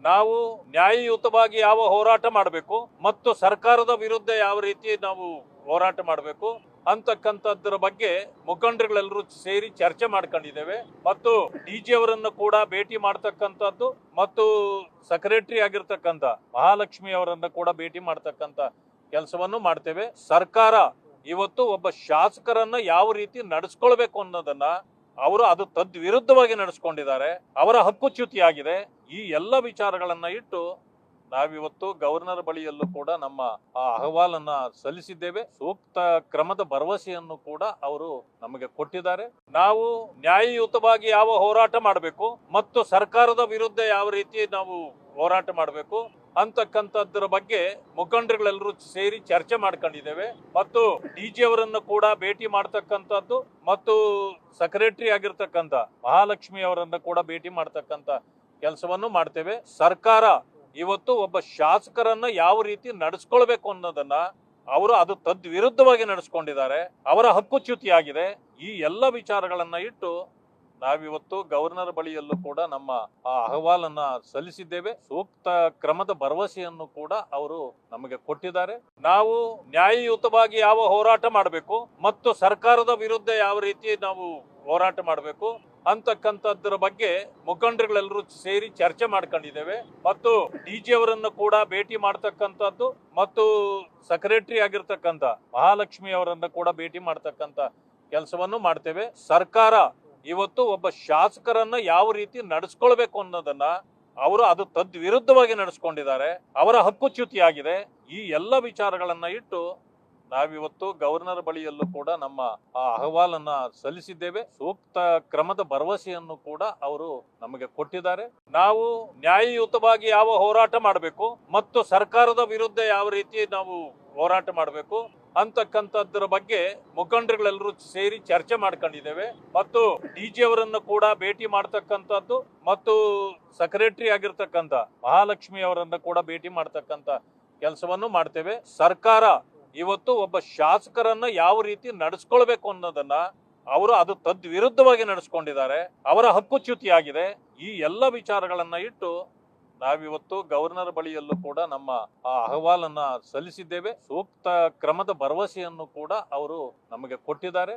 ನಾವು ನ್ಯಾಯಯುತವಾಗಿ ಯಾವ ಹೋರಾಟ ಮಾಡಬೇಕು ಮತ್ತು ಸರ್ಕಾರದ ವಿರುದ್ಧ ಯಾವ ರೀತಿ ನಾವು ಹೋರಾಟ ಮಾಡಬೇಕು ಅಂತಕ್ಕಂಥದ್ರ ಬಗ್ಗೆ ಮುಖಂಡರುಗಳೆಲ್ಲರೂ ಸೇರಿ ಚರ್ಚೆ ಮಾಡ್ಕೊಂಡಿದ್ದೇವೆ ಮತ್ತು ಡಿಜಿ ಅವರನ್ನು ಕೂಡ ಭೇಟಿ ಮಾಡ್ತಕ್ಕಂಥದ್ದು ಮತ್ತು ಸೆಕ್ರೆಟರಿ ಆಗಿರ್ತಕ್ಕಂಥ ಮಹಾಲಕ್ಷ್ಮಿ ಅವರನ್ನು ಕೂಡ ಭೇಟಿ ಮಾಡ್ತಕ್ಕಂಥ ಕೆಲಸವನ್ನು ಮಾಡ್ತೇವೆ. ಸರ್ಕಾರ ಇವತ್ತು ಒಬ್ಬ ಶಾಸಕರನ್ನ ಯಾವ ರೀತಿ ನಡೆಸ್ಕೊಳ್ಬೇಕು ಅನ್ನೋದನ್ನ ಅವರು ಅದು ತದ್ವಿರುದ್ಧವಾಗಿ ನಡೆಸ್ಕೊಂಡಿದ್ದಾರೆ. ಅವರ ಹಕ್ಕುಚ್ಯುತಿಯಾಗಿದೆ. ಈ ಎಲ್ಲ ವಿಚಾರಗಳನ್ನ ಇಟ್ಟು ನಾವಿವತ್ತು ಗವರ್ನರ್ ಬಳಿಯಲ್ಲೂ ಕೂಡ ನಮ್ಮ ಅಹವಾಲನ್ನ ಸಲ್ಲಿಸಿದ್ದೇವೆ. ಸೂಕ್ತ ಕ್ರಮದ ಭರವಸೆಯನ್ನು ಕೂಡ ಅವರು ನಮಗೆ ಕೊಟ್ಟಿದ್ದಾರೆ. ನಾವು ನ್ಯಾಯಯುತವಾಗಿ ಯಾವ ಹೋರಾಟ ಮಾಡಬೇಕು ಮತ್ತು ಸರ್ಕಾರದ ವಿರುದ್ಧ ಯಾವ ರೀತಿ ನಾವು ಹೋರಾಟ ಮಾಡಬೇಕು ಅಂತಕ್ಕಂಥದ್ರ ಬಗ್ಗೆ ಮುಖಂಡರುಗಳೆಲ್ಲರೂ ಸೇರಿ ಚರ್ಚೆ ಮಾಡ್ಕೊಂಡಿದ್ದೇವೆ ಮತ್ತು ಡಿಜಿ ಅವರನ್ನು ಕೂಡ ಭೇಟಿ ಮಾಡ್ತಕ್ಕಂಥದ್ದು ಮತ್ತು ಸೆಕ್ರೆಟರಿ ಆಗಿರ್ತಕ್ಕಂಥ ಮಹಾಲಕ್ಷ್ಮಿ ಅವರನ್ನು ಕೂಡ ಭೇಟಿ ಮಾಡ್ತಕ್ಕಂಥ ಕೆಲಸವನ್ನು ಮಾಡ್ತೇವೆ. ಸರ್ಕಾರ ಇವತ್ತು ಒಬ್ಬ ಶಾಸಕರನ್ನ ಯಾವ ರೀತಿ ನಡೆಸ್ಕೊಳ್ಬೇಕು ಅನ್ನೋದನ್ನ ಅವರು ಅದು ತದ್ವಿರುದ್ಧವಾಗಿ ನಡೆಸ್ಕೊಂಡಿದ್ದಾರೆ. ಅವರ ಹಕ್ಕುಚ್ಯುತಿಯಾಗಿದೆ. ಈ ಎಲ್ಲ ವಿಚಾರಗಳನ್ನ ಇಟ್ಟು ನಾವಿವತ್ತು ಗವರ್ನರ್ ಬಳಿಯಲ್ಲೂ ಕೂಡ ನಮ್ಮ ಅಹವಾಲನ್ನ ಸಲ್ಲಿಸಿದ್ದೇವೆ. ಸೂಕ್ತ ಕ್ರಮದ ಭರವಸೆಯನ್ನು ಕೂಡ ಅವರು ನಮಗೆ ಕೊಟ್ಟಿದ್ದಾರೆ. ನಾವು ನ್ಯಾಯಯುತವಾಗಿ ಯಾವ ಹೋರಾಟ ಮಾಡಬೇಕು ಮತ್ತು ಸರ್ಕಾರದ ವಿರುದ್ಧ ಯಾವ ರೀತಿ ನಾವು ಹೋರಾಟ ಮಾಡಬೇಕು ಅಂತಕ್ಕಂಥದ್ರ ಬಗ್ಗೆ ಮುಖಂಡರುಗಳೆಲ್ಲರೂ ಸೇರಿ ಚರ್ಚೆ ಮಾಡ್ಕೊಂಡಿದ್ದೇವೆ ಮತ್ತು ಡಿಜಿ ಅವರನ್ನು ಕೂಡ ಭೇಟಿ ಮಾಡ್ತಕ್ಕಂಥದ್ದು ಮತ್ತು ಸೆಕ್ರೆಟರಿ ಆಗಿರ್ತಕ್ಕಂಥ ಮಹಾಲಕ್ಷ್ಮಿ ಅವರನ್ನು ಕೂಡ ಭೇಟಿ ಮಾಡ್ತಕ್ಕಂಥ ಕೆಲಸವನ್ನು ಮಾಡ್ತೇವೆ. ಸರ್ಕಾರ ಇವತ್ತು ಒಬ್ಬ ಶಾಸಕರನ್ನ ಯಾವ ರೀತಿ ನಡೆಸ್ಕೊಳ್ಬೇಕು ಅನ್ನೋದನ್ನ ಅವರು ಅದು ತದ್ವಿರುದ್ಧವಾಗಿ ನಡೆಸ್ಕೊಂಡಿದ್ದಾರೆ. ಅವರ ಹಕ್ಕುಚ್ಯುತಿಯಾಗಿದೆ. ಈ ಎಲ್ಲ ವಿಚಾರಗಳನ್ನ ಇಟ್ಟು ನಾವಿವತ್ತು ಗವರ್ನರ್ ಬಳಿಯಲ್ಲೂ ಕೂಡ ನಮ್ಮ ಅಹವಾಲನ್ನ ಸಲ್ಲಿಸಿದ್ದೇವೆ. ಸೂಕ್ತ ಕ್ರಮದ ಭರವಸೆಯನ್ನು ಕೂಡ ಅವರು ನಮಗೆ ಕೊಟ್ಟಿದ್ದಾರೆ. ನಾವು ನ್ಯಾಯಯುತವಾಗಿ ಯಾವ ಹೋರಾಟ ಮಾಡಬೇಕು ಮತ್ತು ಸರ್ಕಾರದ ವಿರುದ್ಧ ಯಾವ ರೀತಿ ನಾವು ಹೋರಾಟ ಮಾಡಬೇಕು ಅಂತಕ್ಕಂಥದ್ರ ಬಗ್ಗೆ ಮುಖಂಡರುಗಳೆಲ್ಲರೂ ಸೇರಿ ಚರ್ಚೆ ಮಾಡ್ಕೊಂಡಿದ್ದೇವೆ ಮತ್ತು ಡಿಜಿ ಅವರನ್ನು ಕೂಡ ಭೇಟಿ ಮಾಡ್ತಕ್ಕಂಥದ್ದು ಮತ್ತು ಸೆಕ್ರೆಟರಿ ಆಗಿರ್ತಕ್ಕಂಥ ಮಹಾಲಕ್ಷ್ಮಿ ಅವರನ್ನು ಕೂಡ ಭೇಟಿ ಮಾಡ್ತಕ್ಕಂಥ ಕೆಲಸವನ್ನು ಮಾಡ್ತೇವೆ. ಸರ್ಕಾರ ಇವತ್ತು ಒಬ್ಬ ಶಾಸಕರನ್ನ ಯಾವ ರೀತಿ ನಡೆಸ್ಕೊಳ್ಬೇಕು ಅನ್ನೋದನ್ನ ಅವರು ಅದು ತದ್ವಿರುದ್ಧವಾಗಿ ನಡೆಸ್ಕೊಂಡಿದ್ದಾರೆ. ಅವರ ಹಕ್ಕುಚ್ಯುತಿಯಾಗಿದೆ. ಈ ಎಲ್ಲ ವಿಚಾರಗಳನ್ನ ಇಟ್ಟು ನಾವಿವತ್ತು ಗವರ್ನರ್ ಬಳಿಯಲ್ಲೂ ಕೂಡ ನಮ್ಮ ಅಹವಾಲನ್ನ ಸಲ್ಲಿಸಿದ್ದೇವೆ. ಸೂಕ್ತ ಕ್ರಮದ ಭರವಸೆಯನ್ನು ಕೂಡ ಅವರು ನಮಗೆ ಕೊಟ್ಟಿದ್ದಾರೆ.